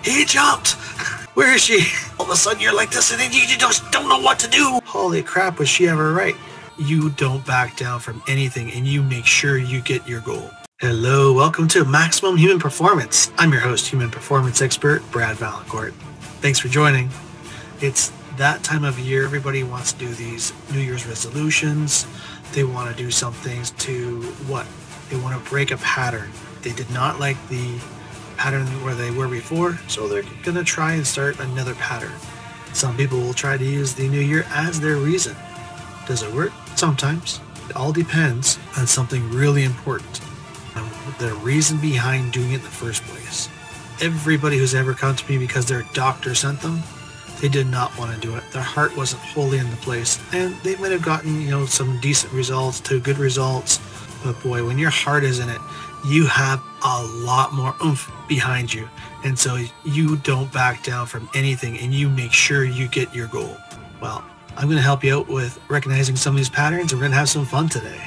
He jumped! Where is she? All of a sudden you're like this and then you just don't know what to do. Holy crap, was she ever right? You don't back down from anything and you make sure you get your goal. Hello, welcome to Maximum Human Performance. I'm your host, human performance expert, Brad Valancourt. Thanks for joining. It's that time of year. Everybody wants to do these New Year's resolutions. They want to do some things to what? They want to break a pattern. They did not like the pattern where they were before, so they're going to try and start another pattern. Some people will try to use the new year as their reason. Does it work? Sometimes. It all depends on something really important. The reason behind doing it in the first place. Everybody who's ever come to me because their doctor sent them, they did not want to do it. Their heart wasn't wholly in the place, and they might have gotten, some decent results to good results. But boy, when your heart is in it, you have a lot more oomph behind you. And so you don't back down from anything and you make sure you get your goal. Well, I'm going to help you out with recognizing some of these patterns, and we're going to have some fun today.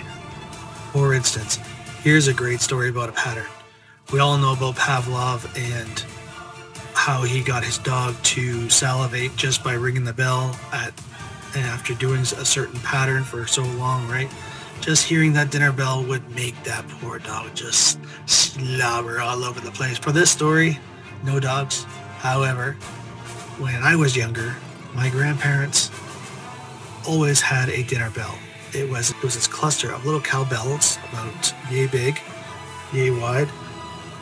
For instance, here's a great story about a pattern. We all know about Pavlov and how he got his dog to salivate just by ringing the bell after doing a certain pattern for so long, right? Just hearing that dinner bell would make that poor dog just slobber all over the place. For this story, no dogs. However, when I was younger, my grandparents always had a dinner bell. It was this cluster of little cowbells about yay big, yay wide,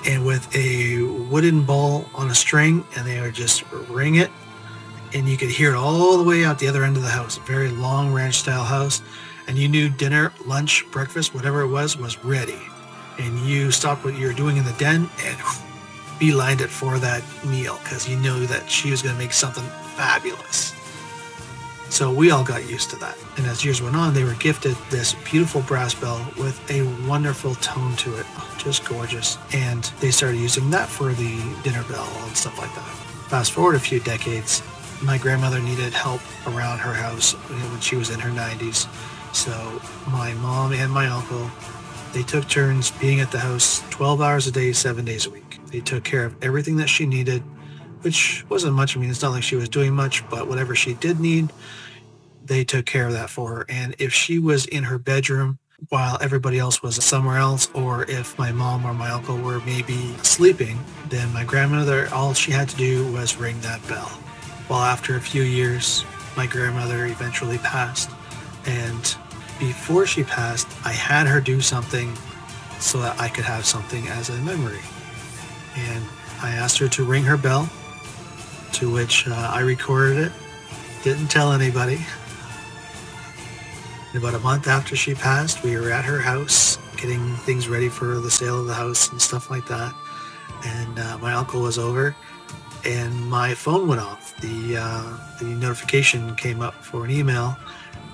and with a wooden ball on a string, and they would just ring it, and you could hear it all the way out the other end of the house. A very long ranch-style house. And you knew dinner, lunch, breakfast, whatever it was ready. And you stopped what you were doing in the den and beelined it for that meal because you knew that she was going to make something fabulous. So we all got used to that. And as years went on, they were gifted this beautiful brass bell with a wonderful tone to it. Just gorgeous. And they started using that for the dinner bell and stuff like that. Fast forward a few decades, my grandmother needed help around her house when she was in her 90s. So my mom and my uncle, they took turns being at the house 12 hours a day, 7 days a week. They took care of everything that she needed, which wasn't much. I mean, it's not like she was doing much, but whatever she did need, they took care of that for her. And if she was in her bedroom while everybody else was somewhere else, or if my mom or my uncle were maybe sleeping, then my grandmother, all she had to do was ring that bell. Well, after a few years, my grandmother eventually passed. And before she passed, I had her do something so that I could have something as a memory. And I asked her to ring her bell, to which I recorded it, didn't tell anybody. And about a month after she passed, we were at her house getting things ready for the sale of the house and stuff like that. And my uncle was over and my phone went off. The notification came up for an email.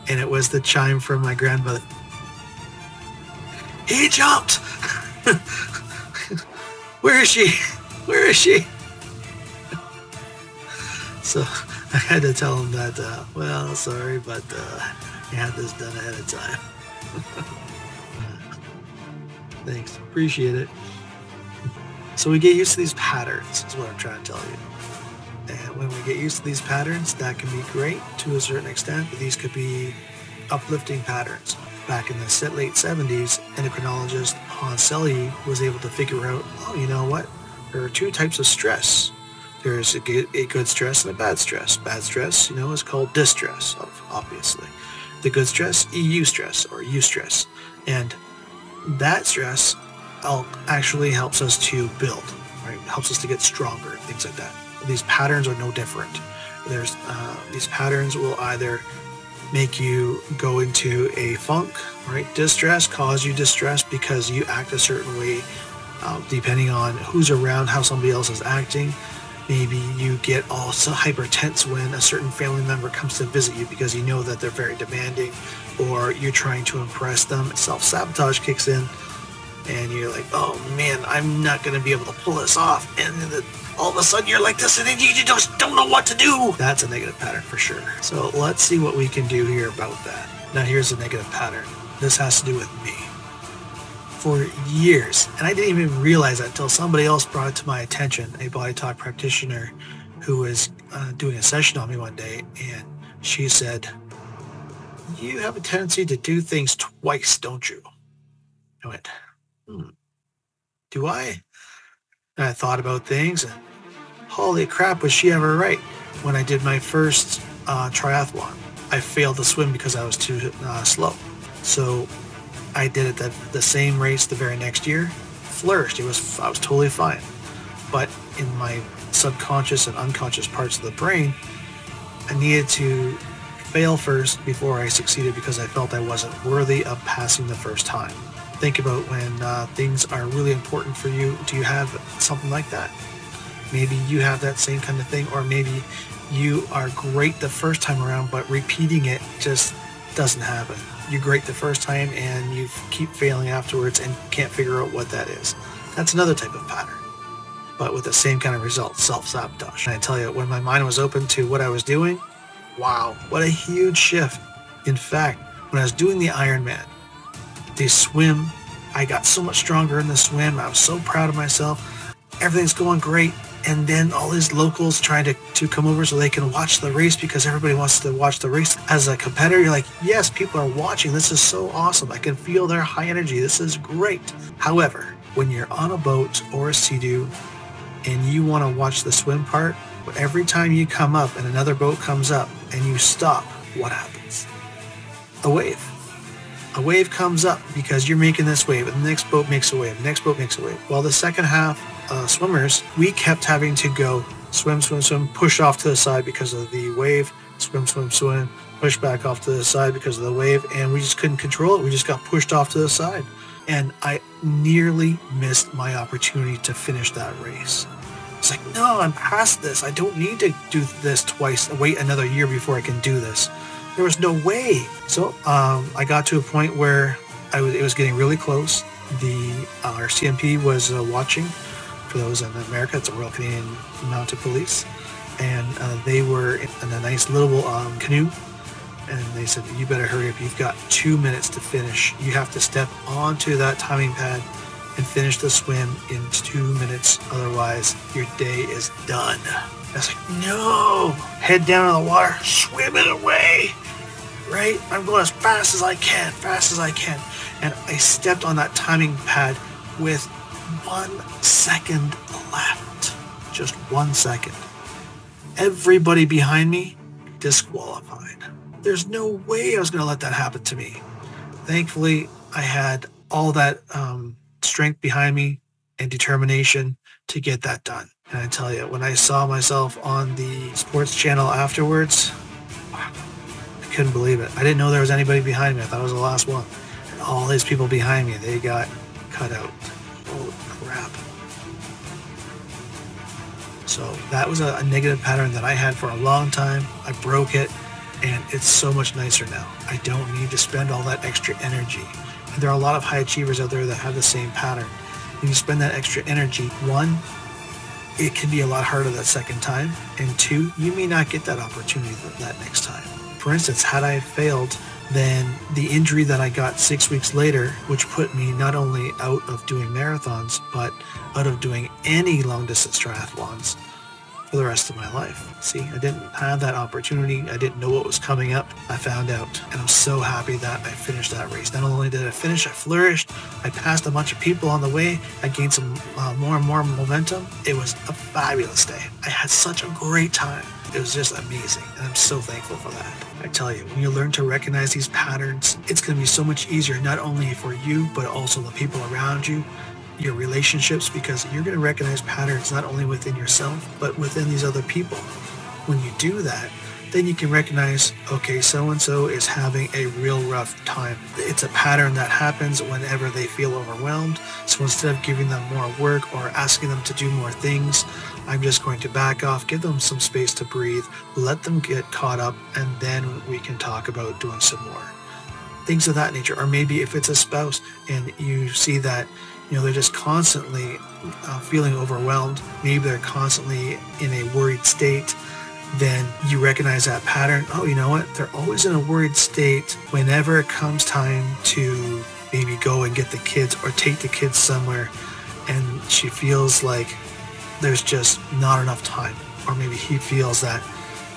And it was the chime from my grandmother. He jumped! Where is she? Where is she? So I had to tell him that, sorry, but I had this done ahead of time. Thanks. Appreciate it. So we get used to these patterns, is what I'm trying to tell you. And when we get used to these patterns, that can be great to a certain extent, but these could be uplifting patterns. Back in the late 70s, endocrinologist Hans Selye was able to figure out, you know what? There are two types of stress. There's a good stress and a bad stress. Bad stress, is called distress, obviously. The good stress, EU stress or eustress. And that stress actually helps us to build, right? Helps us to get stronger, things like that. These patterns are no different. These patterns will either make you go into a funk, right? Distress, cause you distress because you act a certain way, depending on who's around, how somebody else is acting. Maybe you get all so hyper tense when a certain family member comes to visit you because you know that they're very demanding, or you're trying to impress them. Self-sabotage kicks in and you're like, oh man, I'm not going to be able to pull this off. And then all of a sudden you're like this and then you just don't know what to do. That's a negative pattern for sure. So let's see what we can do here about that. Now here's a negative pattern. This has to do with me. for years. And I didn't even realize that until somebody else brought it to my attention, a body talk practitioner who was doing a session on me one day. And she said, "You have a tendency to do things twice, don't you?" I went, do I? And I thought about things, and holy crap, was she ever right. When I did my first triathlon, I failed to swim because I was too slow. So I did it the same race the very next year, flourished. I was totally fine. But in my subconscious and unconscious parts of the brain, I needed to fail first before I succeeded because I felt I wasn't worthy of passing the first time. Think about when things are really important for you. Do you have something like that? Maybe you have that same kind of thing, or maybe you are great the first time around, but repeating it just doesn't happen. You're great the first time and you keep failing afterwards and can't figure out what that is. That's another type of pattern, but with the same kind of result, self-sabotage. And I tell you, when my mind was open to what I was doing, wow, what a huge shift. In fact, when I was doing the Ironman, the swim, I got so much stronger in the swim. I was so proud of myself. Everything's going great. And then all these locals trying to come over so they can watch the race because everybody wants to watch the race. As a competitor, you're like, yes, people are watching. This is so awesome. I can feel their high energy. This is great. However, when you're on a boat or a sea-doo and you want to watch the swim part, every time you come up and another boat comes up and you stop, what happens? A wave. A wave comes up because you're making this wave, and the next boat makes a wave, the next boat makes a wave. Well, the second half swimmers, we kept having to go swim, swim, swim, push off to the side because of the wave, swim, swim, swim, push back off to the side because of the wave, and we just couldn't control it. We just got pushed off to the side. And I nearly missed my opportunity to finish that race. It's like, no, I'm past this. I don't need to do this twice, wait another year before I can do this. There was no way. So I got to a point where it was getting really close. Our CMP was watching. For those in America, it's the Royal Canadian Mounted Police. And they were in a nice little canoe. And they said, you better hurry up. You've got 2 minutes to finish. You have to step onto that timing pad and finish the swim in 2 minutes. Otherwise, your day is done. I was like, no, head down in the water, swim it away, right? I'm going as fast as I can, And I stepped on that timing pad with 1 second left, just 1 second. Everybody behind me disqualified. There's no way I was going to let that happen to me. Thankfully, I had all that strength behind me and determination to get that done. And I tell you, when I saw myself on the sports channel afterwards, I couldn't believe it. I didn't know there was anybody behind me. I thought I was the last one. And all these people behind me, they got cut out. Holy crap. So that was a negative pattern that I had for a long time. I broke it, and it's so much nicer now. I don't need to spend all that extra energy. And there are a lot of high achievers out there that have the same pattern. When you spend that extra energy, one, it can be a lot harder that second time, and two, you may not get that opportunity that next time. For instance, had I failed, then the injury that I got 6 weeks later, which put me not only out of doing marathons, but out of doing any long distance triathlons for the rest of my life. See, I didn't have that opportunity. I didn't know what was coming up. I found out, and I'm so happy that I finished that race. Not only did I finish, I flourished. I passed a bunch of people on the way. I gained some more and more momentum. It was a fabulous day. I had such a great time. It was just amazing, and I'm so thankful for that. I tell you, when you learn to recognize these patterns, it's going to be so much easier, not only for you, but also the people around you, your relationships, because you're going to recognize patterns not only within yourself, but within these other people. When you do that, then you can recognize, okay, so-and-so is having a real rough time. It's a pattern that happens whenever they feel overwhelmed. So instead of giving them more work or asking them to do more things, I'm just going to back off, give them some space to breathe, let them get caught up, and then we can talk about doing some more. Things of that nature. Or maybe if it's a spouse and you see that, they're just constantly feeling overwhelmed, maybe they're constantly in a worried state, then you recognize that pattern. Oh, you know what? They're always in a worried state whenever it comes time to maybe go and get the kids or take the kids somewhere, and she feels like there's just not enough time. Or maybe he feels that,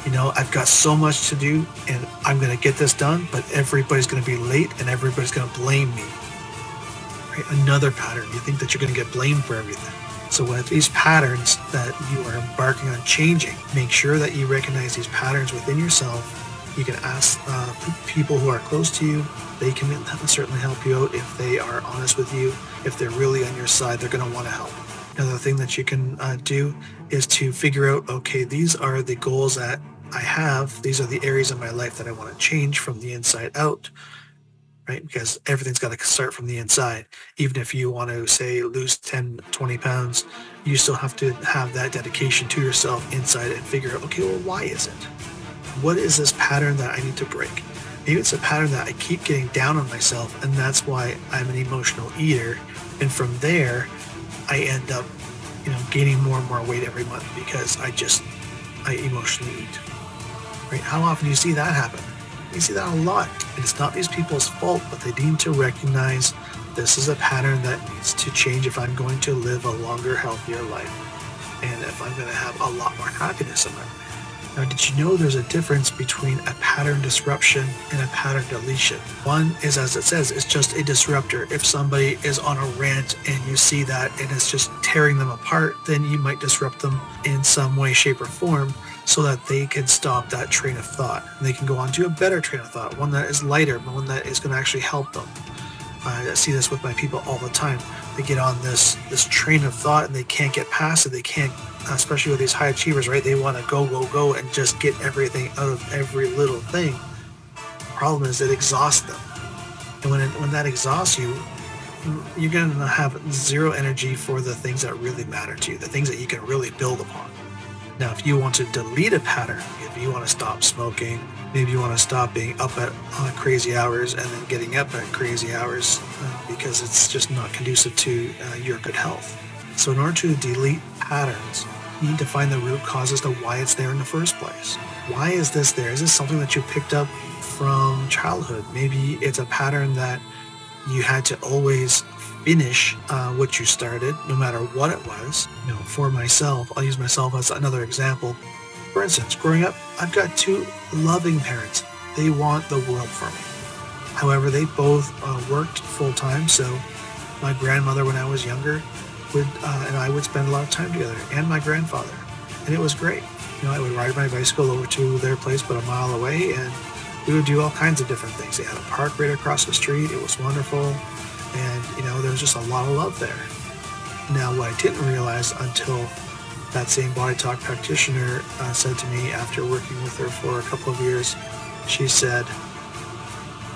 I've got so much to do and I'm going to get this done, but everybody's going to be late and everybody's going to blame me. Right? Another pattern. You think that you're going to get blamed for everything. So with these patterns that you are embarking on changing, make sure that you recognize these patterns within yourself. You can ask people who are close to you. They can certainly help you out if they are honest with you. If they're really on your side, they're going to want to help. Another thing that you can do is to figure out, okay, these are the goals that I have. These are the areas of my life that I want to change from the inside out, right? Because everything's got to start from the inside. Even if you want to, say, lose 10, 20 pounds, you still have to have that dedication to yourself inside and figure out, okay, well, why is it? What is this pattern that I need to break? Maybe it's a pattern that I keep getting down on myself, and that's why I'm an emotional eater. And from there, I end up, gaining more and more weight every month because I emotionally eat. Right? How often do you see that happen? You see that a lot. And it's not these people's fault, but they need to recognize this is a pattern that needs to change if I'm going to live a longer, healthier life. And if I'm going to have a lot more happiness in my life. Now, did you know there's a difference between a pattern disruption and a pattern deletion? One is, as it says, it's just a disruptor. If somebody is on a rant and you see that and it's just tearing them apart, then you might disrupt them in some way, shape, or form so that they can stop that train of thought. And they can go on to a better train of thought, one that is lighter, but one that is going to actually help them. I see this with my people all the time. They get on this train of thought and they can't get past it. They can't, especially with these high achievers, right? They want to go and just get everything out of every little thing. The problem is it exhausts them. And when that exhausts you, you're going to have zero energy for the things that really matter to you, the things that you can really build upon. Now, if you want to delete a pattern, if you want to stop smoking, maybe you want to stop being up at crazy hours and then getting up at crazy hours because it's just not conducive to your good health. So in order to delete patterns, you need to find the root cause as to why it's there in the first place. Why is this there? Is this something that you picked up from childhood? Maybe it's a pattern that you had to always finish what you started, no matter what it was. For myself, I'll use myself as another example. For instance, growing up, I've got two loving parents. They want the world for me. However, they both worked full-time, so my grandmother, when I was younger, and I would spend a lot of time together, and my grandfather. And it was great. I would ride my bicycle over to their place about a mile away, and we would do all kinds of different things. They had a park right across the street. It was wonderful. And, there was just a lot of love there. Now, what I didn't realize until that same body talk practitioner said to me after working with her for a couple of years, she said,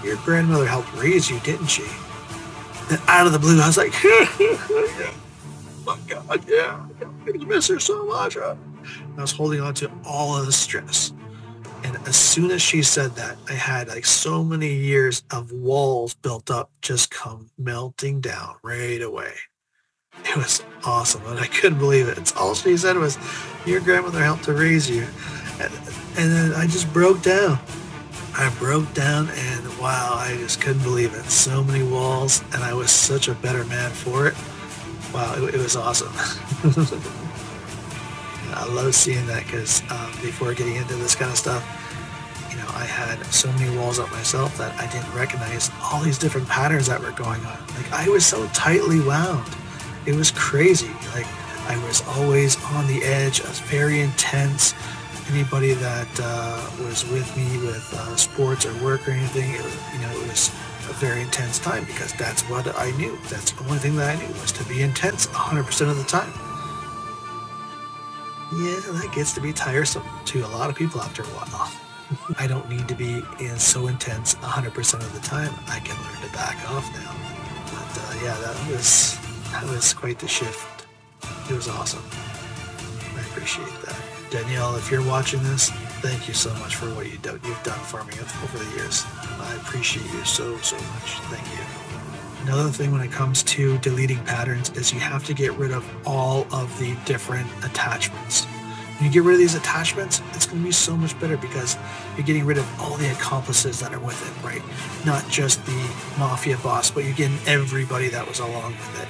"Your grandmother helped raise you, didn't she?" And out of the blue, I was like, yeah. Oh my God, yeah. I miss her so much. I was holding on to all of the stress. And as soon as she said that, I had so many years of walls built up just come melting down right away. It was awesome, and I couldn't believe it. It's all she said was, "Your grandmother helped to raise you." And then I just broke down. I broke down, and wow, I just couldn't believe it. So many walls, and I was such a better man for it. Wow, it was awesome. I love seeing that because before getting into this kind of stuff, I had so many walls up myself that I didn't recognize all these different patterns that were going on. I was so tightly wound. It was crazy. I was always on the edge. I was very intense. Anybody that was with me with sports or work or anything, it was a very intense time because that's what I knew. That's the only thing that I knew was to be intense 100% of the time. Yeah, that gets to be tiresome to a lot of people after a while. I don't need to be so intense 100% of the time. I can learn to back off now. But yeah, that was quite the shift. It was awesome. I appreciate that. Danielle, if you're watching this, thank you so much for what you've done for me over the years. I appreciate you so much. Thank you. Another thing when it comes to deleting patterns is you have to get rid of all of the different attachments. When you get rid of these attachments, it's going to be so much better because you're getting rid of all the accomplices that are with it, right? Not just the mafia boss, but you're getting everybody that was along with it.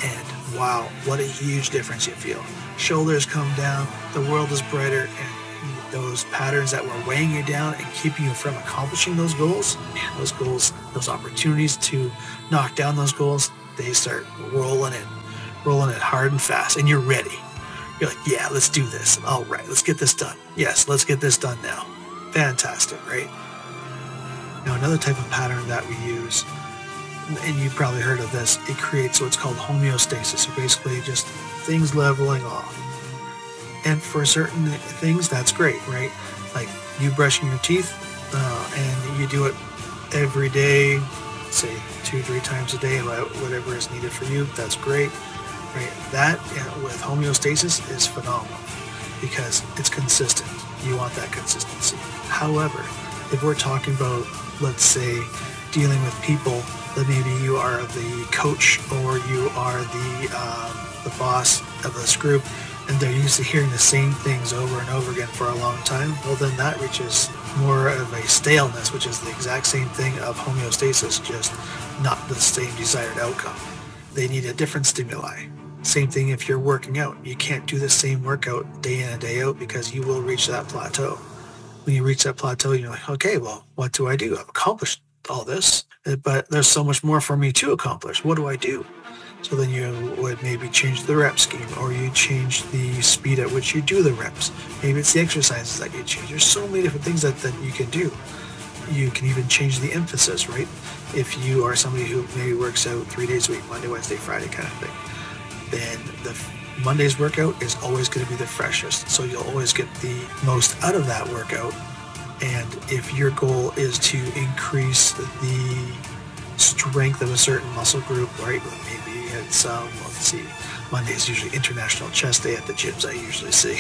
And wow, what a huge difference you feel. Shoulders come down, the world is brighter, and those patterns that were weighing you down and keeping you from accomplishing those goals, man, those goals, those opportunities to knock down those goals, they start rolling it hard and fast, and you're ready. You're like, yeah, let's do this. All right, let's get this done. Yes, let's get this done now. Fantastic, right? Now, another type of pattern that we use, and you've probably heard of this, it creates what's called homeostasis. So basically just things leveling off. And for certain things, that's great, right? Like you brushing your teeth, and you do it every day, say 2-3 times a day, whatever is needed for you, that's great. Right? That with homeostasis is phenomenal because it's consistent. You want that consistency. However, if we're talking about, let's say, dealing with people that maybe you are the coach or you are the boss of this group, and they're used to hearing the same things over and over again for a long time, well then that reaches more of a staleness, which is the exact same thing of homeostasis, just not the same desired outcome. They need a different stimuli. Same thing if you're working out. You can't do the same workout day in and day out because you will reach that plateau. When you reach that plateau, you're like, okay, well, what do I do? I've accomplished all this, but there's so much more for me to accomplish. What do I do? So then you would maybe change the rep scheme, or you change the speed at which you do the reps. Maybe it's the exercises that you change. There's so many different things that you can do. You can even change the emphasis, right? If you are somebody who maybe works out 3 days a week, Monday, Wednesday, Friday kind of thing, then the Monday's workout is always going to be the freshest. So you'll always get the most out of that workout. And if your goal is to increase the strength of a certain muscle group, right? Maybe it's, let's see, Monday is usually International Chest Day at the gyms I usually see.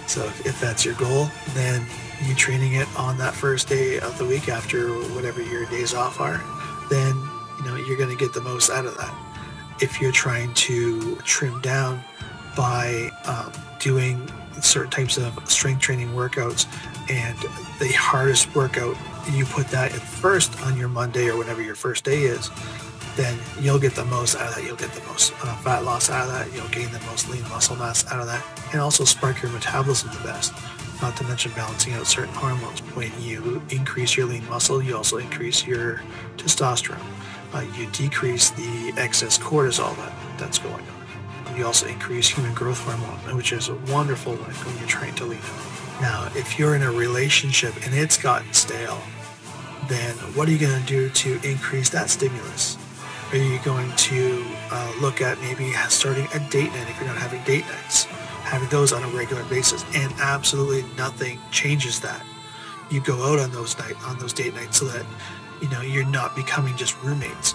So if that's your goal, then you training it on that first day of the week after whatever your days off are, then you're going to get the most out of that. If you're trying to trim down by doing certain types of strength training workouts, and the hardest workout, you put that at first on your Monday or whatever your first day is, then you'll get the most out of that. You'll get the most fat loss out of that. You'll gain the most lean muscle mass out of that, and also spark your metabolism the best. Not to mention balancing out certain hormones. When you increase your lean muscle, you also increase your testosterone. You decrease the excess cortisol that's going on. You also increase human growth hormone, which is a wonderful one when you're trying to lean out. Now, if you're in a relationship and it's gotten stale, then what are you going to do to increase that stimulus? Are you going to look at maybe starting a date night if you're not having date nights, having those on a regular basis? And absolutely nothing changes that. You go out on those date nights so that you're not becoming just roommates.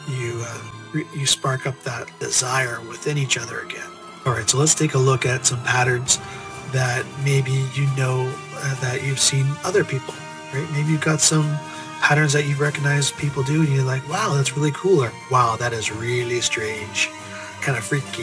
You spark up that desire within each other again. All right, so let's take a look at some patterns that maybe that you've seen other people, right? Maybe you've got some patterns that you've recognized people do, and you're like, wow, that's really cool, or wow, that is really strange, kind of freaky.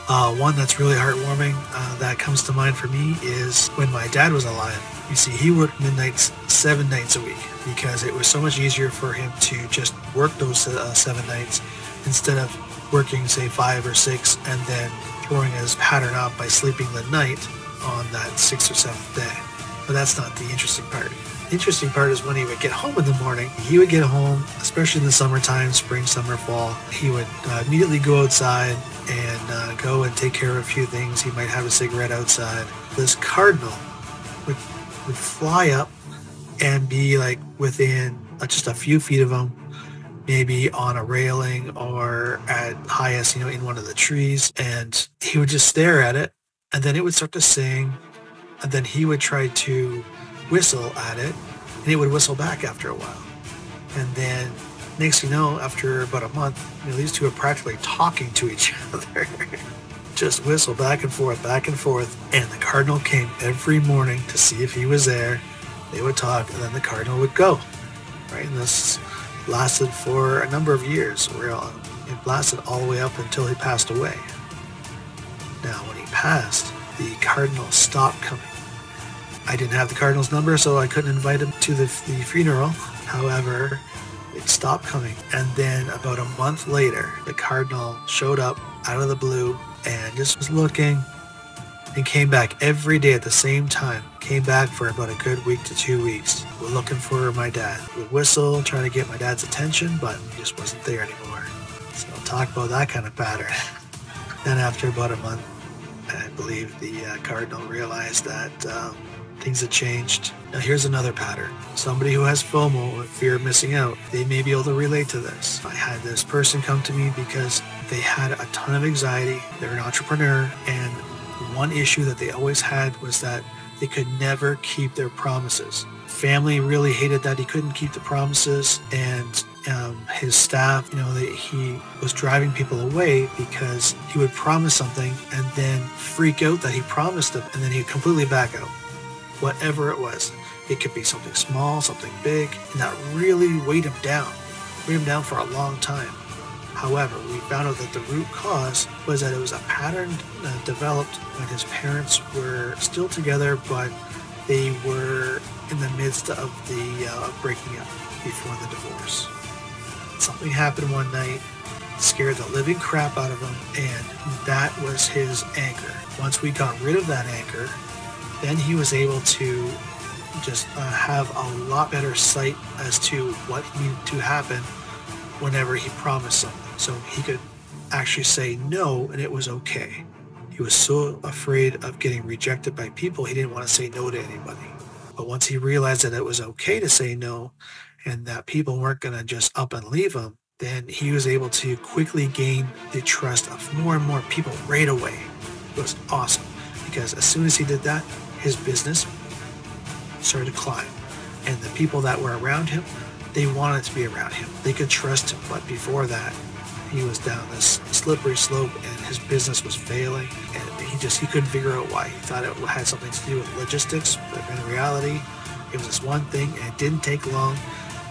One that's really heartwarming that comes to mind for me is when my dad was alive. You see, he worked midnights 7 nights a week because it was so much easier for him to just work those 7 nights instead of working, say, 5 or 6 and then throwing his pattern out by sleeping the night on that 6th or 7th day. But that's not the interesting part. The interesting part is when he would get home in the morning. He would get home, especially in the summertime, spring, summer, fall. He would immediately go outside and go and take care of a few things. He might have a cigarette outside. This cardinal would fly up and be like within just a few feet of him, maybe on a railing or at highest, in one of the trees. And he would just stare at it, and then it would start to sing, and then he would try to whistle at it, and it would whistle back after a while. And then next thing you know, after about a month, these two are practically talking to each other. Just whistle back and forth, and the cardinal came every morning to see if he was there. They would talk, and then the cardinal would go, right? And this lasted for a number of years. It lasted all the way up until he passed away. passed, the Cardinal stopped coming. I didn't have the Cardinal's number, so I couldn't invite him to the funeral. However, it stopped coming. And then about a month later, the Cardinal showed up out of the blue and just was looking and came back every day at the same time. Came back for about a good week to 2 weeks. We're looking for my dad. Would whistle, trying to get my dad's attention, but he just wasn't there anymore. So I'll talk about that kind of pattern. Then after about a month, I believe the Cardinal realized that things had changed. Now here's another pattern. Somebody who has FOMO, or fear of missing out, they may be able to relate to this. I had this person come to me because they had a ton of anxiety. They're an entrepreneur, and one issue that they always had was that they could never keep their promises. Family really hated that he couldn't keep the promises, and his staff, he was driving people away because he would promise something and then freak out that he promised them, and then he'd completely back out. Whatever it was. It could be something small, something big, and that really weighed him down for a long time. However, we found out that the root cause was that it was a pattern developed when his parents were still together, but they were in the midst of the breaking up before the divorce. Something happened one night, scared the living crap out of him, and that was his anchor. Once we got rid of that anchor, then he was able to just have a lot better sight as to what needed to happen whenever he promised something. So he could actually say no, and it was okay. He was so afraid of getting rejected by people, he didn't want to say no to anybody. But once he realized that it was okay to say no, and that people weren't going to just up and leave him, then he was able to quickly gain the trust of more and more people right away. It was awesome, because as soon as he did that, his business started to climb, and the people that were around him, they wanted to be around him. They could trust him, but before that, he was down this slippery slope, and his business was failing, and he couldn't figure out why. He thought it had something to do with logistics, but in reality, it was this one thing, and it didn't take long.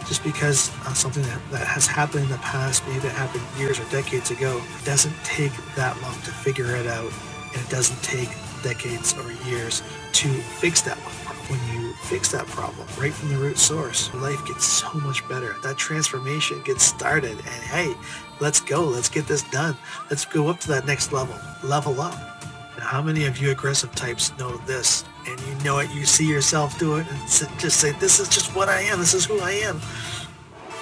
Just because something that has happened in the past, maybe it happened years or decades ago, it doesn't take that long to figure it out, and it doesn't take decades or years to fix that one problem. When you fix that problem right from the root source, life gets so much better. That transformation gets started, and hey, let's go. Let's get this done. Let's go up to that next level. Level up. Now, how many of you aggressive types know this? And you know it, you see yourself do it, and just say, this is just what I am. This is who I am.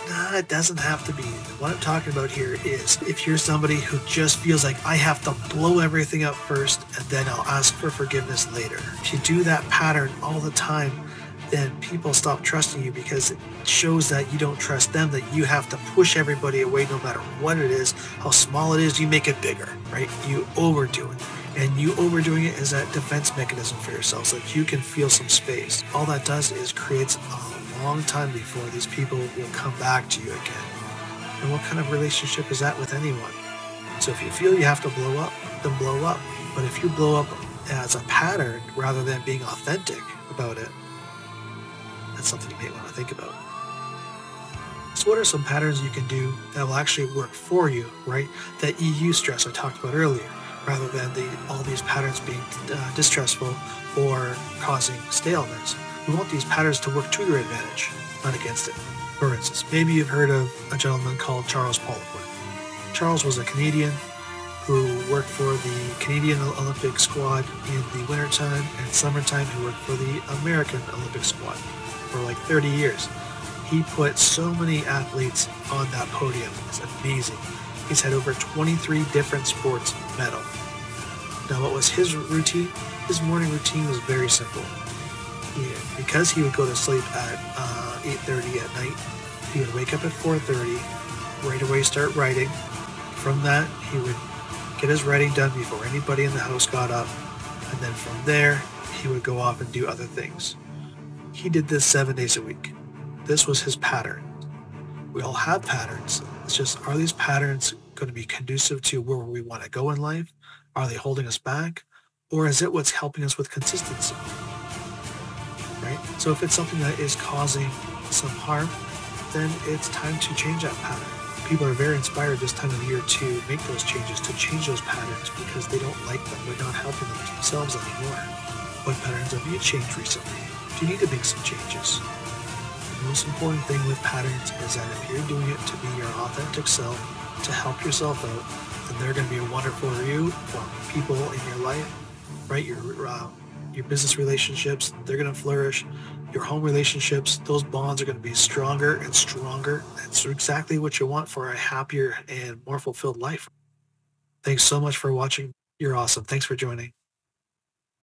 Nah, it doesn't have to be. What I'm talking about here is if you're somebody who just feels like I have to blow everything up first and then I'll ask for forgiveness later. If you do that pattern all the time, then people stop trusting you, because it shows that you don't trust them, that you have to push everybody away no matter what it is, how small it is, you make it bigger, right? You overdo it. And you overdoing it is that defense mechanism for yourself, so that you can feel some space. All that does is creates a long time before these people will come back to you again. And what kind of relationship is that with anyone? So if you feel you have to blow up, then blow up. But if you blow up as a pattern rather than being authentic about it, that's something you may want to think about. So what are some patterns you can do that will actually work for you, right? That EU stress I talked about earlier, rather than all these patterns being distressful or causing staleness. We want these patterns to work to your advantage, not against it. For instance, maybe you've heard of a gentleman called Charles Poliquin. Charles was a Canadian who worked for the Canadian Olympic squad in the wintertime, and summertime he worked for the American Olympic squad for like 30 years. He put so many athletes on that podium. It's amazing. He's had over 23 different sports medal. Now, what was his routine? His morning routine was very simple. Because he would go to sleep at 8:30 at night, he would wake up at 4:30, right away start writing. From that, he would get his writing done before anybody in the house got up, and then from there, he would go off and do other things. He did this 7 days a week. This was his pattern. We all have patterns. It's just, are these patterns going to be conducive to where we want to go in life? Are they holding us back? Or is it what's helping us with consistency? Right? So if it's something that is causing some harm, then it's time to change that pattern, People are very inspired this time of year to make those changes, to change those patterns because they don't like them. They're not helping themselves anymore. What patterns have you changed recently? Do you need to make some changes? The most important thing with patterns is that if you're doing it to be your authentic self, to help yourself out, then they're going to be a wonderful you for people in your life, right? Your business relationships, they're going to flourish. Your home relationships, those bonds are going to be stronger and stronger. That's exactly what you want for a happier and more fulfilled life. Thanks so much for watching. You're awesome. Thanks for joining.